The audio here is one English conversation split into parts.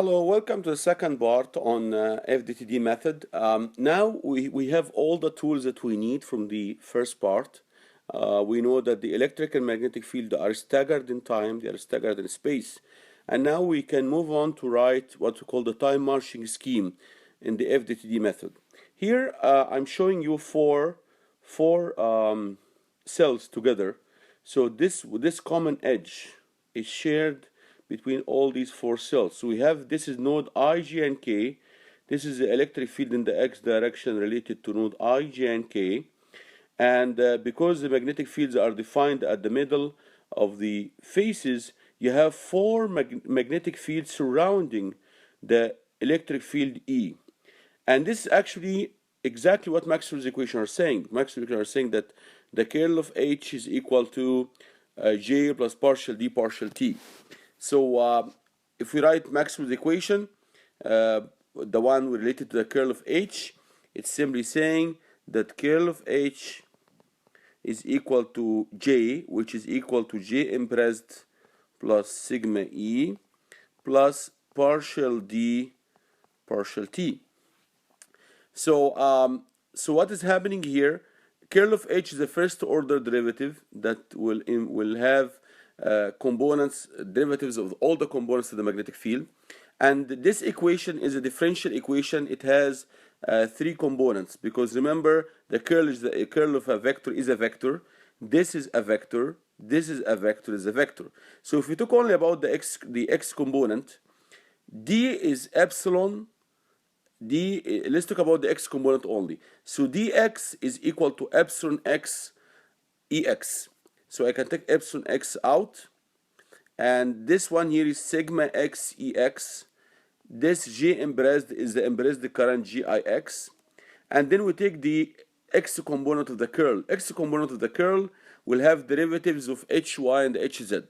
Hello, welcome to the second part on FDTD method. Now we have all the tools that we need from the first part. We know that the electric and magnetic field are staggered in time, they are staggered in space. And now we can move on to write what we call the time marching scheme in the FDTD method. Here I'm showing you four cells together. So this common edge is shared between all these four cells. So we have, this is node I, J, and K. This is the electric field in the x direction related to node I, J, and K. And because the magnetic fields are defined at the middle of the faces, you have four magnetic fields surrounding the electric field E. And this is actually exactly what Maxwell's equations are saying. Maxwell's equations are saying that the curl of H is equal to J plus partial D partial T. So if we write Maxwell's equation, the one related to the curl of H, it's simply saying that curl of H is equal to J, which is equal to J impressed plus sigma E plus partial D partial T. So what is happening here? Curl of H is a first order derivative that will have derivatives of all the components of the magnetic field, and this equation is a differential equation. It has three components, because remember, the curl of a vector is a vector. This is a vector. This is a vector. Is a vector. So if we talk only about the x component, d is epsilon. Let's talk about the x component only. So dx is equal to epsilon x ex. So I can take epsilon x out, and this one here is sigma x ex. This J embraced is the embraced current Gix, and then we take the x component of the curl. X component of the curl will have derivatives of hy and hz.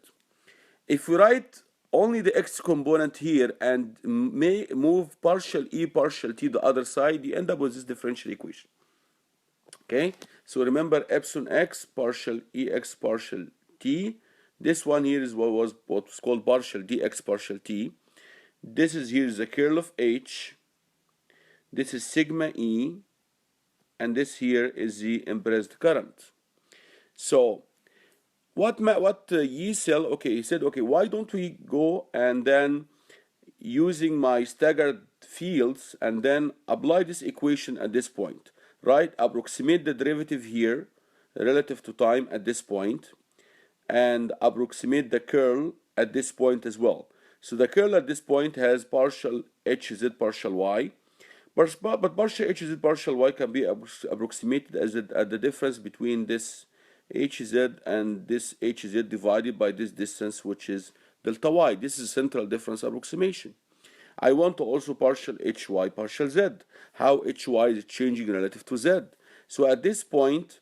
If we write only the x component here and may move partial E partial T the other side, you end up with this differential equation. Okay, so remember epsilon x partial ex partial t. This one here is what was called partial dx partial t. This is here is the curl of H. This is sigma E, and this here is the embraced current. So what Yi said, okay, he said, okay, why don't we go and then using my staggered fields and then apply this equation at this point. Right, approximate the derivative here relative to time at this point, and approximate the curl at this point as well. So the curl at this point has partial hz partial y, but partial hz partial y can be approximated as at the difference between this hz and this hz divided by this distance, which is delta y. This is central difference approximation. I want to also partial hy partial z, how hy is changing relative to z. So at this point,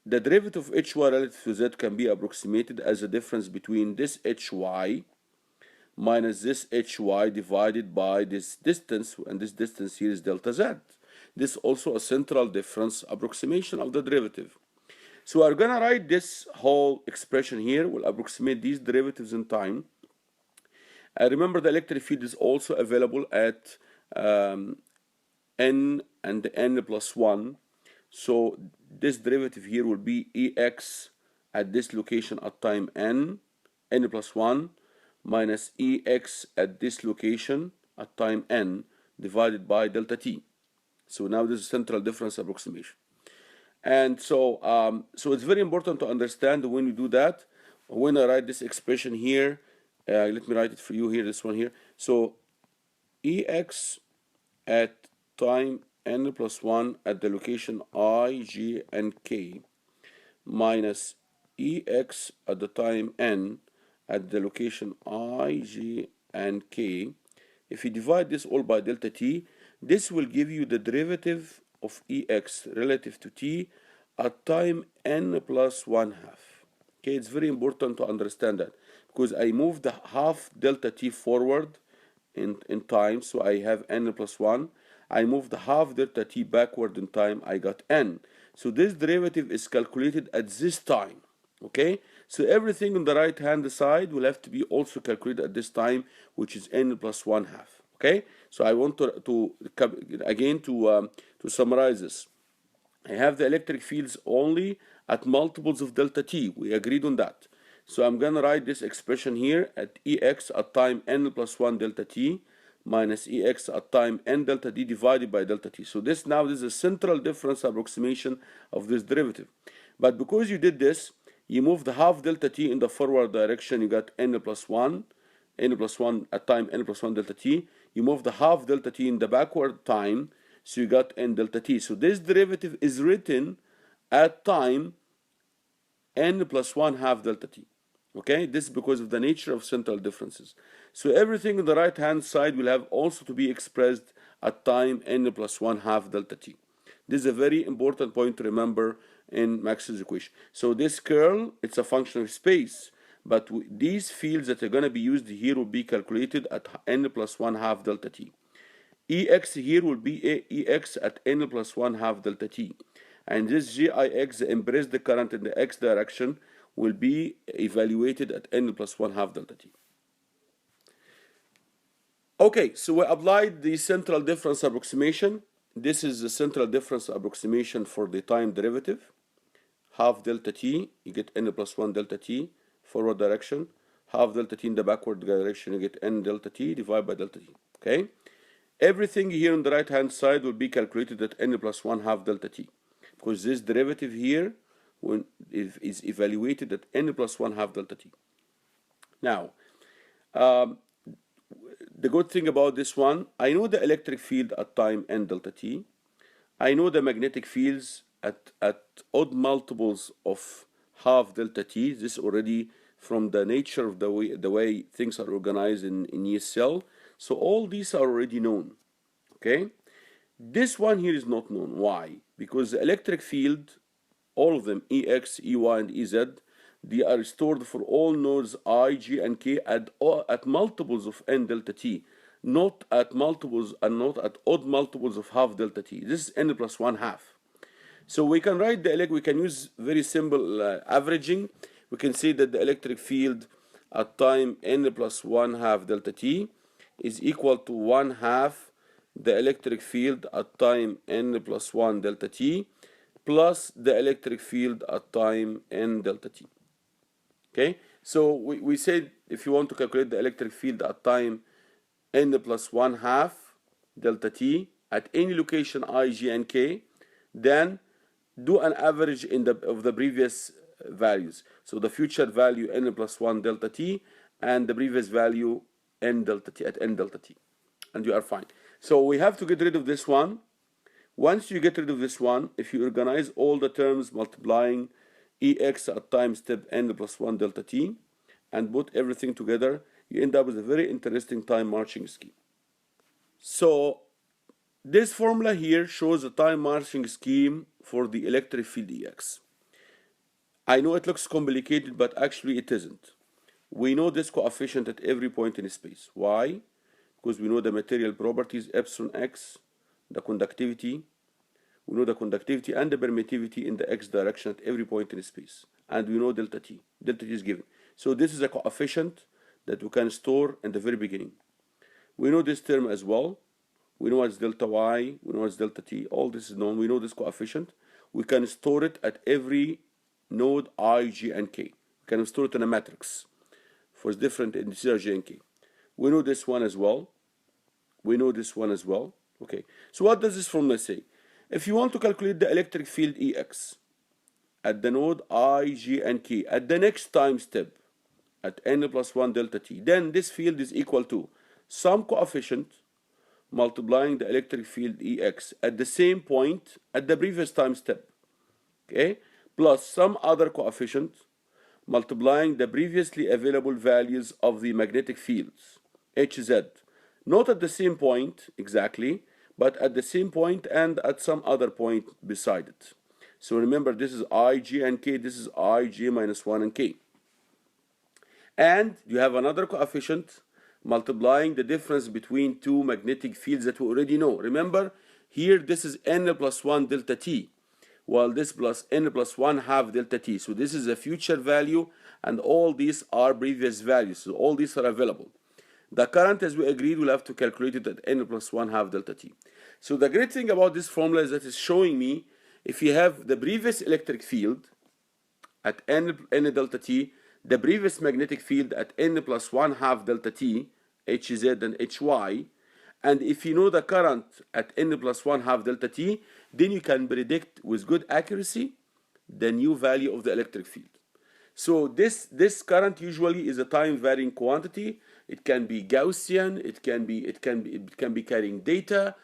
the derivative of hy relative to z can be approximated as a difference between this hy minus this hy divided by this distance, and this distance here is delta z. This is also a central difference approximation of the derivative. So we're going to write this whole expression here. We'll approximate these derivatives in time. Remember, the electric field is also available at n and n plus 1. So this derivative here will be ex at this location at time n plus 1, minus ex at this location at time n divided by delta t. So now this is central difference approximation. And so it's very important to understand when you do that. When I write this expression here, let me write it for you here, this one here. So ex at time n plus 1 at the location I, J, and K minus ex at the time n at the location I, J, and K. If you divide this all by delta t, this will give you the derivative of ex relative to t at time n plus 1/2. Okay, it's very important to understand that, because I moved the half delta t forward in time, so I have n plus 1. I moved the half delta t backward in time, I got n. So this derivative is calculated at this time. Okay, so everything on the right hand side will have to be also calculated at this time, which is n plus 1/2. Okay, so I want to summarize this. I have the electric fields only at multiples of delta t. We agreed on that. So I'm going to write this expression here at Ex at time n plus 1 delta t minus Ex at time n delta t divided by delta t. So this is a central difference approximation of this derivative. But because you did this, you moved half delta t in the forward direction, you got n plus 1 at time n plus 1 delta t. You move the half delta t in the backward time, so you got n delta t. So this derivative is written at time n plus 1 half delta t. Okay, this is because of the nature of central differences. So everything on the right hand side will have also to be expressed at time n plus 1 half delta t. This is a very important point to remember in Maxwell's equation. So this curl, it's a function of space, but these fields that are going to be used here will be calculated at n plus 1 half delta t. Ex here will be Ex at n plus 1 half delta t. And this Gix, the embraced current in the x direction, will be evaluated at n plus 1 half delta t. Okay, so we applied the central difference approximation. This is the central difference approximation for the time derivative. Half delta t, you get n plus 1 delta t, forward direction. Half delta t in the backward direction, you get n delta t divided by delta t. Okay? Everything here on the right hand side will be calculated at n plus 1 half delta t, because this derivative here is evaluated at n plus 1 half delta t. Now, the good thing about this one, I know the electric field at time n delta t. I know the magnetic fields at odd multiples of half delta t. This already from the nature of the way things are organized in ESL. So all these are already known. Okay, this one here is not known. Why? Because the electric field, all of them, Ex, Ey, and Ez, they are stored for all nodes I, G, and K at multiples of n delta t, not at multiples and not at odd multiples of half delta t. This is n plus 1 half. So we can write we can use very simple averaging. We can say that the electric field at time n plus 1 half delta t is equal to 1 half the electric field at time n plus 1 delta t plus the electric field at time n delta t. Okay, so we said if you want to calculate the electric field at time n plus 1 half delta t at any location I, G, and K, then do an average of the previous values. So the future value n plus 1 delta t and the previous value n delta t at n delta t, and you are fine. So we have to get rid of this one. Once you get rid of this one, if you organize all the terms multiplying Ex at time step n plus 1 delta t and put everything together, you end up with a very interesting time marching scheme. So this formula here shows a time marching scheme for the electric field Ex. I know it looks complicated, but actually it isn't. We know this coefficient at every point in space. Why? Because we know the material properties, epsilon x, the conductivity. We know the conductivity and the permittivity in the x direction at every point in space. And we know delta t. Delta t is given. So this is a coefficient that we can store in the very beginning. We know this term as well. We know it's delta y, we know it's delta t. All this is known. We know this coefficient. We can store it at every node I, G, and K. We can store it in a matrix for different indices J and K. We know this one as well. We know this one as well. Okay. So what does this formula say? If you want to calculate the electric field Ex at the node I, G, and K at the next time step at n plus 1 delta t, then this field is equal to some coefficient multiplying the electric field Ex at the same point at the previous time step, okay, plus some other coefficient multiplying the previously available values of the magnetic fields, Hz, not at the same point exactly, but at the same point and at some other point beside it. So remember, this is I, G, and K, this is I, G minus 1 and K. And you have another coefficient multiplying the difference between two magnetic fields that we already know. Remember, here this is n plus 1 delta t, while this plus n plus 1 half delta t. So this is a future value, and all these are previous values. So all these are available. The current, as we agreed, we'll have to calculate it at n plus 1 half delta t. So the great thing about this formula is that it's showing me if you have the previous electric field at n delta t, the previous magnetic field at n plus 1 half delta t, Hz and Hy, and if you know the current at n plus 1 half delta t, then you can predict with good accuracy the new value of the electric field. So this current usually is a time varying quantity. It can be Gaussian, it can be carrying data,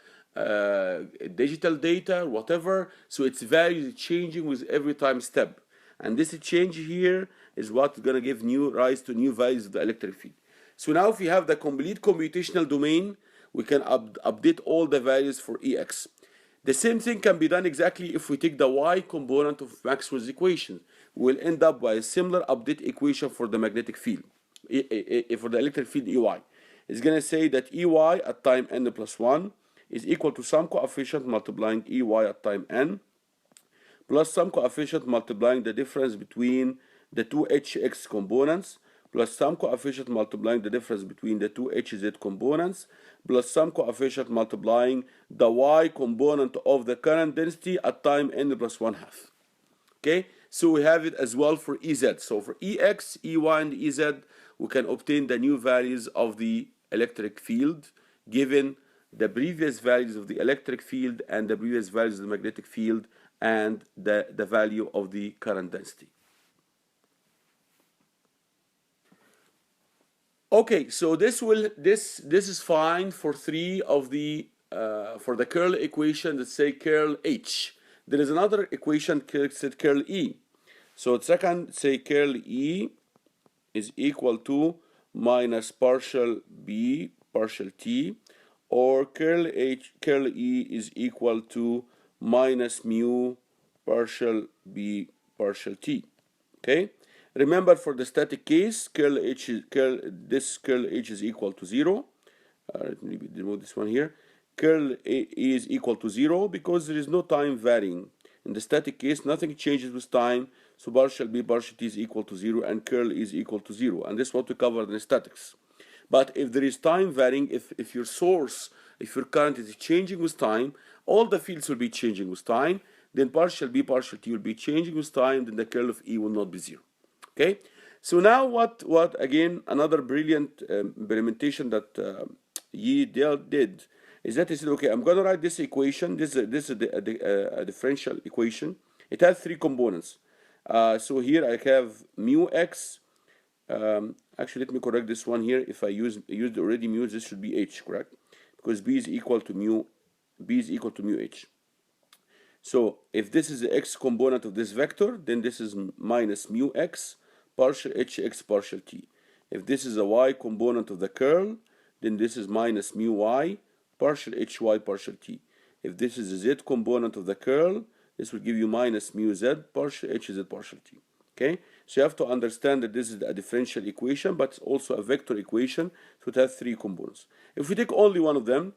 digital data, whatever. So its value is changing with every time step. And this change here is what's going to give rise to new values of the electric field. So now if we have the complete computational domain, we can update all the values for Ex. The same thing can be done exactly if we take the Y component of Maxwell's equation. We'll end up by a similar update equation for the magnetic field, for the electric field Ey. It's going to say that Ey at time n plus 1 is equal to some coefficient multiplying Ey at time n plus some coefficient multiplying the difference between the two Hx components plus some coefficient multiplying the difference between the two Hz components plus some coefficient multiplying the Y component of the current density at time n plus 1 half. Okay, so we have it as well for Ez. So for Ex, Ey, and Ez, we can obtain the new values of the electric field given the previous values of the electric field and the previous values of the magnetic field and the value of the current density. Okay, so this is fine for three of the for the curl equation that say curl H. There is another equation said curl E. So second, say curl E is equal to minus partial B partial T, or curl E is equal to minus mu partial B partial T. Okay. Remember, for the static case, curl H is equal to 0. Let me remove this one here. Curl A is equal to 0 because there is no time varying. In the static case, nothing changes with time, so partial B partial T is equal to 0 and curl is equal to 0. And this is what we covered in statics. But if there is time varying, if your current is changing with time, all the fields will be changing with time, then partial B partial T will be changing with time, then the curl of E will not be 0. Okay, so now what again, another brilliant implementation that Yi did is that he said, okay, I'm going to write this equation. This is a differential equation. It has three components. So here I have mu x. Actually, let me correct this one here. If I used already mu, this should be h, correct? Because b is equal to mu h. So if this is the x component of this vector, then this is minus mu x partial hx partial t. If this is a y component of the curl, then this is minus mu y partial hy partial t. If this is the z component of the curl, this will give you minus mu z partial hz partial t. Okay, so you have to understand that this is a differential equation, but it's also a vector equation, so it has three components. If we take only one of them,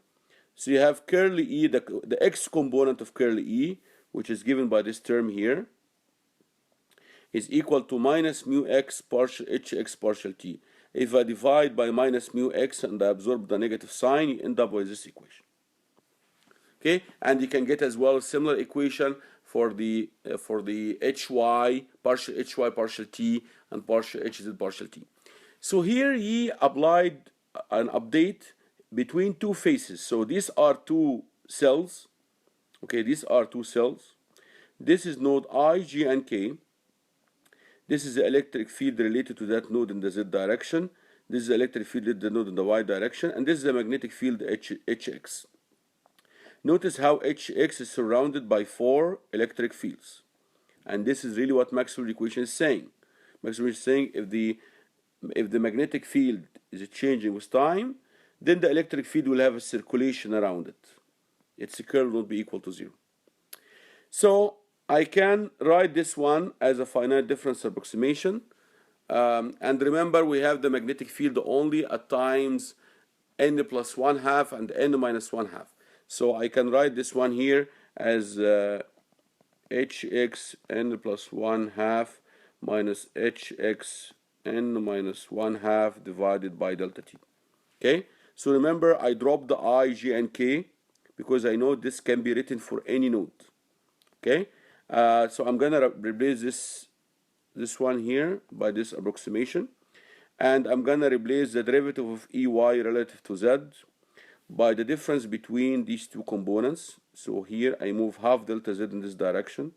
so you have curl E, the x component of curl E, which is given by this term here, is equal to minus mu x partial hx partial t. If I divide by minus mu x and I absorb the negative sign, you end up with this equation. Okay, and you can get as well a similar equation for the hy partial t and partial hz partial t. So here he applied an update between two phases. So these are two cells. Okay, these are two cells. This is node I, G, and K. This is the electric field related to that node in the Z direction. This is the electric field related to the node in the Y direction. And this is the magnetic field Hx. Notice how Hx is surrounded by four electric fields. And this is really what Maxwell's equation is saying. Maxwell is saying if the magnetic field is changing with time, then the electric field will have a circulation around it. Its curl will be equal to 0. So I can write this one as a finite difference approximation. And remember, we have the magnetic field only at times n plus 1 half and n minus 1 half. So I can write this one here as hx n plus 1 half minus hx n minus 1 half divided by delta t. Okay, so remember I dropped the I, J, and K because I know this can be written for any node. Okay, so I'm gonna replace this one here by this approximation, and I'm gonna replace the derivative of EY relative to Z by the difference between these two components. So here I move half delta Z in this direction,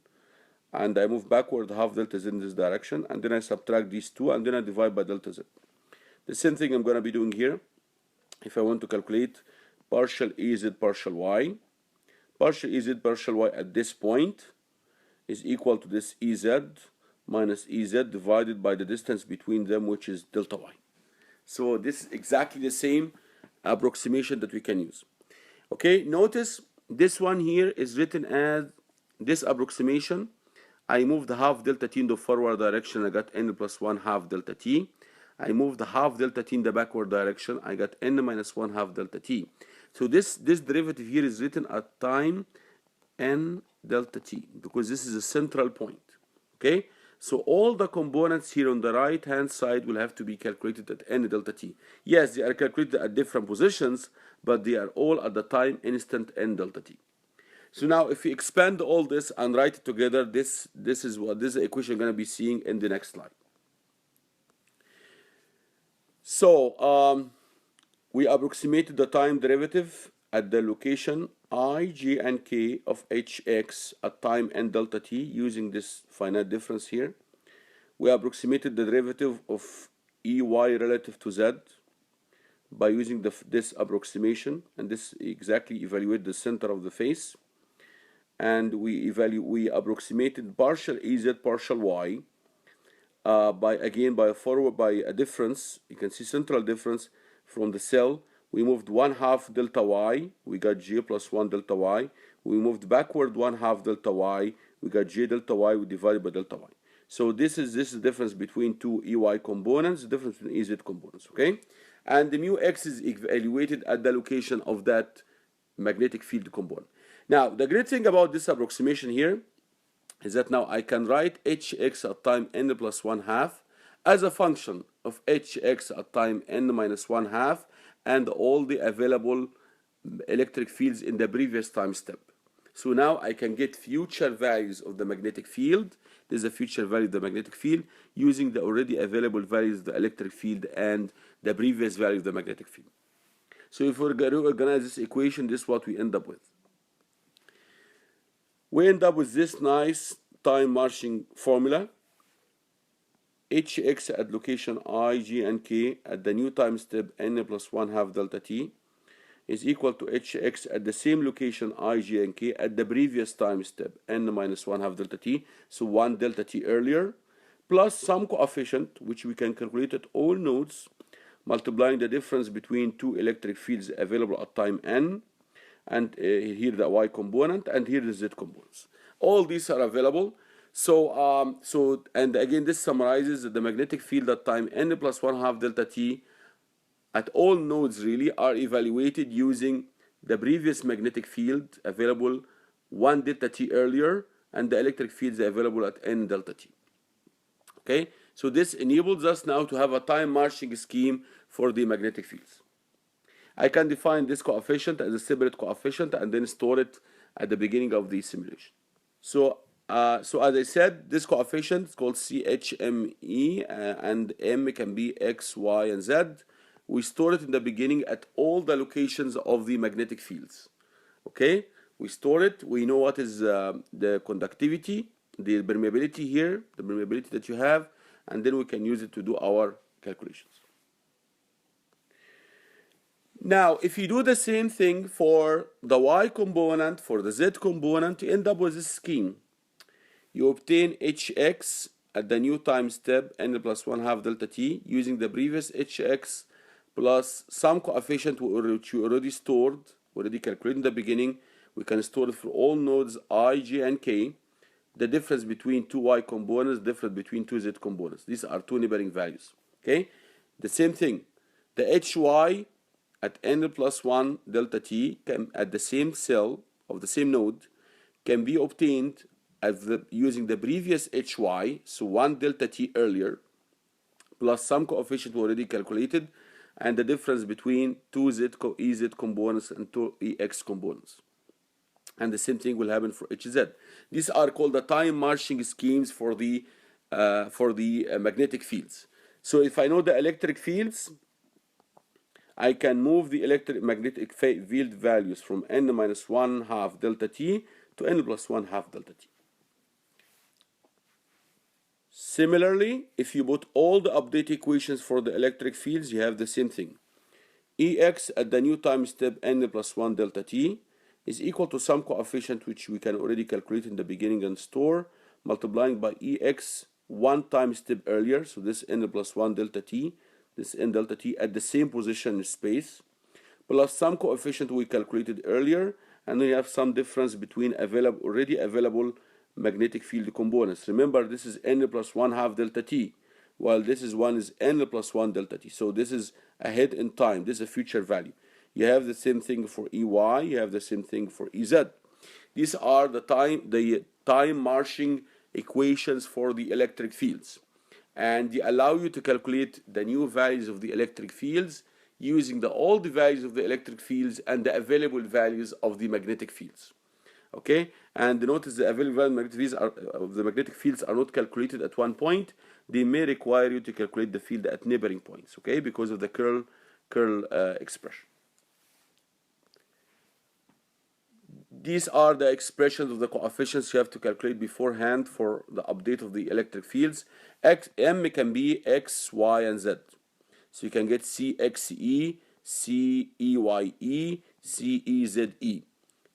and I move backward half delta Z in this direction, and then I subtract these two, and then I divide by delta Z. The same thing I'm gonna be doing here. If I want to calculate partial EZ partial Y, partial EZ partial Y at this point is equal to this EZ minus EZ divided by the distance between them, which is delta Y. So this is exactly the same approximation that we can use. Okay, notice this one here is written as this approximation. I moved half delta t in the forward direction, I got n plus 1 half delta t. I moved half delta t in the backward direction, I got n minus 1 half delta t. So this derivative here is written at time n delta t because this is a central point. Okay, so all the components here on the right hand side will have to be calculated at n delta t. Yes, they are calculated at different positions, but they are all at the time instant n delta t. So now if we expand all this and write it together, this is what this equation you're going to be seeing in the next slide. So we approximated the time derivative at the location I, J, and K of Hx at time n delta t using this finite difference here. We approximated the derivative of Ey relative to Z by using this approximation, and this exactly evaluate the center of the face. And we approximated partial Ez partial Y by a difference. You can see central difference from the cell. We moved 1/2 delta Y, we got J plus 1 delta Y. We moved backward 1/2 delta Y, we got J delta Y, we divided by delta Y. So this is the difference between two EY components, the difference between EZ components, okay? And the mu x is evaluated at the location of that magnetic field component. Now, the great thing about this approximation here is that now I can write Hx at time n plus 1/2 as a function of Hx at time n minus 1/2 and all the available electric fields in the previous time step. So now I can get future values of the magnetic field. This is a future value of the magnetic field using the already available values of the electric field and the previous value of the magnetic field. So if we're going to organize this equation, this is what we end up with. We end up with this nice time marching formula. Hx at location I, J, and K at the new time step n plus 1/2 delta t is equal to Hx at the same location I, J, and K at the previous time step n minus 1/2 delta t, so 1 delta t earlier, plus some coefficient which we can calculate at all nodes, multiplying the difference between two electric fields available at time n, and here the Y component, and here the Z components. All these are available. So and again, this summarizes that the magnetic field at time n plus 1/2 delta t at all nodes really are evaluated using the previous magnetic field available 1 delta t earlier and the electric fields available at n delta t. Okay, so this enables us now to have a time marching scheme for the magnetic fields. I can define this coefficient as a separate coefficient and then store it at the beginning of the simulation. So as I said, this coefficient is called CHME, and M can be X, Y, and Z. We store it in the beginning at all the locations of the magnetic fields. Okay, we store it. We know what is the conductivity, the permeability here, the permeability that you have, and then we can use it to do our calculations. Now, if you do the same thing for the Y component, for the Z component, you end up with this scheme. You obtain Hx at the new time step n plus 1/2 delta t using the previous Hx plus some coefficient which you already stored, already calculated in the beginning. We can store it for all nodes I, J, and K. The difference between two Y components, difference between two Z components. These are two neighboring values. Okay, the same thing. The Hy at n plus 1 delta t can, at the same cell of the same node, can be obtained using the previous Hy, so 1 delta t earlier, plus some coefficient already calculated, and the difference between two EZ components and two EX components. And the same thing will happen for HZ. These are called the time marching schemes for the magnetic fields. So if I know the electric fields, I can move the magnetic field values from n minus 1/2 delta t to n plus 1/2 delta t. Similarly, if you put all the update equations for the electric fields, you have the same thing. Ex at the new time step n plus 1 delta t is equal to some coefficient which we can already calculate in the beginning and store, multiplying by Ex one time step earlier, so this n plus 1 delta t, this n delta t at the same position in space, plus some coefficient we calculated earlier, and then you have some difference between already available magnetic field components. Remember, this is n plus 1/2 delta t, while this is n plus 1 delta t. So this is ahead in time. This is a future value. You have the same thing for EY. You have the same thing for EZ. These are the time marching equations for the electric fields, and they allow you to calculate the new values of the electric fields using all the values of the electric fields and the available values of the magnetic fields. Okay, and notice the available magnetic fields are not calculated at one point. They may require you to calculate the field at neighboring points, okay, because of the curl expression. These are the expressions of the coefficients you have to calculate beforehand for the update of the electric fields. M can be X, Y, and Z. So you can get CXE, CEYE, CEZE.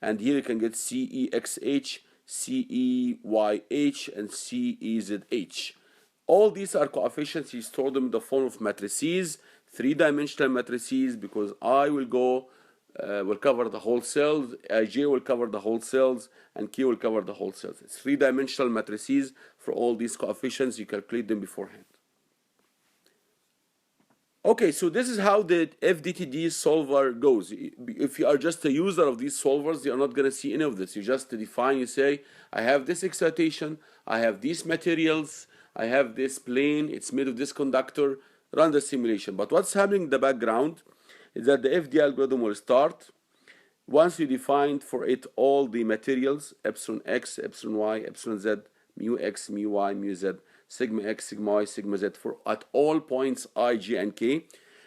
And here you can get CEXH, CEYH, and CEZH. All these are coefficients. You store them in the form of matrices, three-dimensional matrices, because I will cover the whole cells, J will cover the whole cells, and K will cover the whole cells. It's three-dimensional matrices for all these coefficients. You calculate them beforehand. Okay, so this is how the FDTD solver goes. If you are just a user of these solvers, you're not going to see any of this. You just define, you say, I have this excitation, I have these materials, I have this plane, it's made of this conductor, run the simulation. But what's happening in the background is that the FD algorithm will start once you defined for it all the materials, epsilon x, epsilon y, epsilon z, mu x, mu y, mu z, sigma x, sigma y, sigma z for at all points I, j, and k.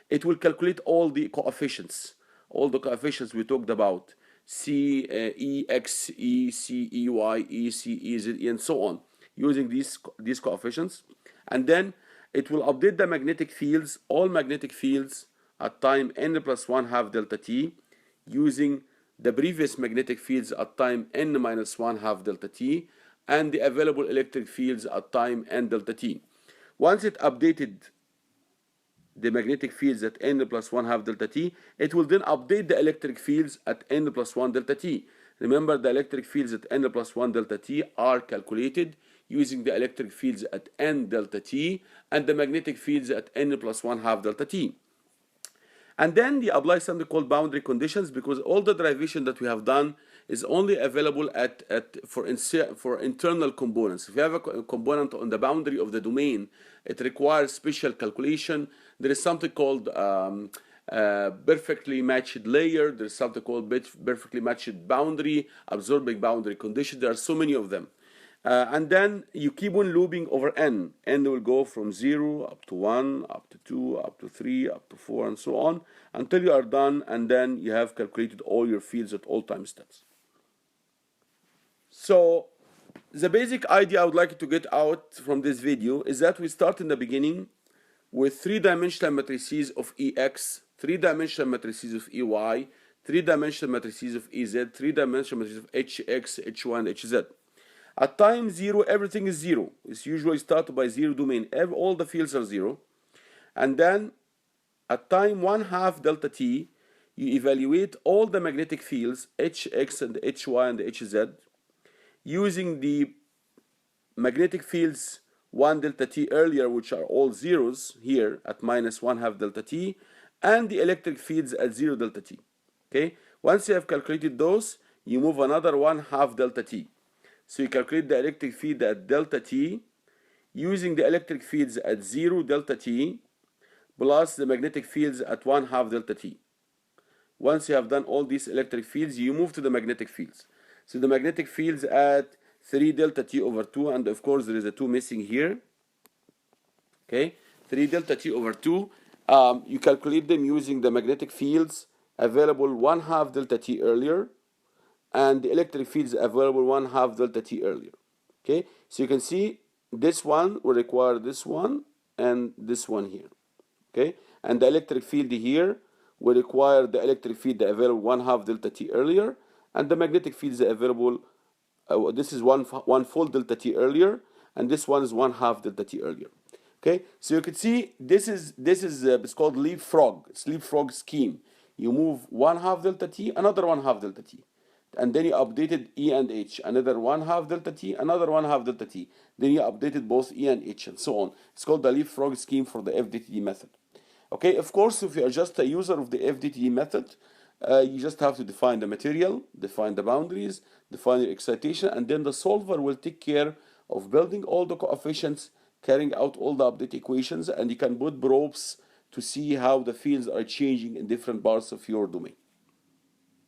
It will calculate all the coefficients we talked about, c, e, x, e, c, e, y, e, c, e, z, e, and so on, using these coefficients. And then it will update the magnetic fields, all magnetic fields at time n plus 1/2 delta t, using the previous magnetic fields at time n minus 1/2 delta t, and the available electric fields at time n delta t. Once it updated the magnetic fields at n plus 1/2 delta t, it will then update the electric fields at n plus 1 delta t. Remember, the electric fields at n plus 1 delta t are calculated using the electric fields at n delta t and the magnetic fields at n plus 1/2 delta t. And then they apply something called boundary conditions, because all the derivation that we have done is only available for internal components. If you have a component on the boundary of the domain, it requires special calculation. There is something called perfectly matched layer. There is something called perfectly matched boundary, absorbing boundary condition. There are so many of them. And then you keep on looping over n. N will go from 0 up to 1, up to 2, up to 3, up to 4, and so on, until you are done, and then you have calculated all your fields at all time steps. So the basic idea I would like you to get out from this video is that we start in the beginning with three-dimensional matrices of Ex, three-dimensional matrices of Ey, three-dimensional matrices of Ez, three-dimensional matrices of Hx, Hy, and Hz. At time 0, everything is 0. It's usually started by 0 domain. All the fields are 0. And then at time 1/2 delta t, you evaluate all the magnetic fields, Hx and Hy and Hz, using the magnetic fields 1 delta t earlier, which are all zeros here at minus 1/2 delta t, and the electric fields at 0 delta t. Okay? Once you have calculated those, you move another 1/2 delta t. So you calculate the electric field at delta t using the electric fields at 0 delta t plus the magnetic fields at 1/2 delta T. Once you have done all these electric fields, you move to the magnetic fields. So the magnetic fields at 3 delta T over 2, and of course there is a 2 missing here. Okay, 3 delta T over 2. You calculate them using the magnetic fields available 1/2 delta T earlier, and the electric fields available 1/2 delta T earlier. Okay, so you can see this one will require this one and this one here. Okay, and the electric field here will require the electric field available 1/2 delta T earlier, and the magnetic field is available. This is one full delta T earlier, and this one is 1/2 delta T earlier. Okay, so you can see this is it's called Leapfrog. It's Leapfrog scheme. You move 1/2 delta T, another 1/2 delta T, and then you updated E and H, another 1/2 delta T, another 1/2 delta T. Then you updated both E and H, and so on. It's called the Leapfrog scheme for the FDTD method. Okay, of course, if you are just a user of the FDTD method, you just have to define the material, define the boundaries, define your excitation, and then the solver will take care of building all the coefficients, carrying out all the update equations, and you can put probes to see how the fields are changing in different parts of your domain.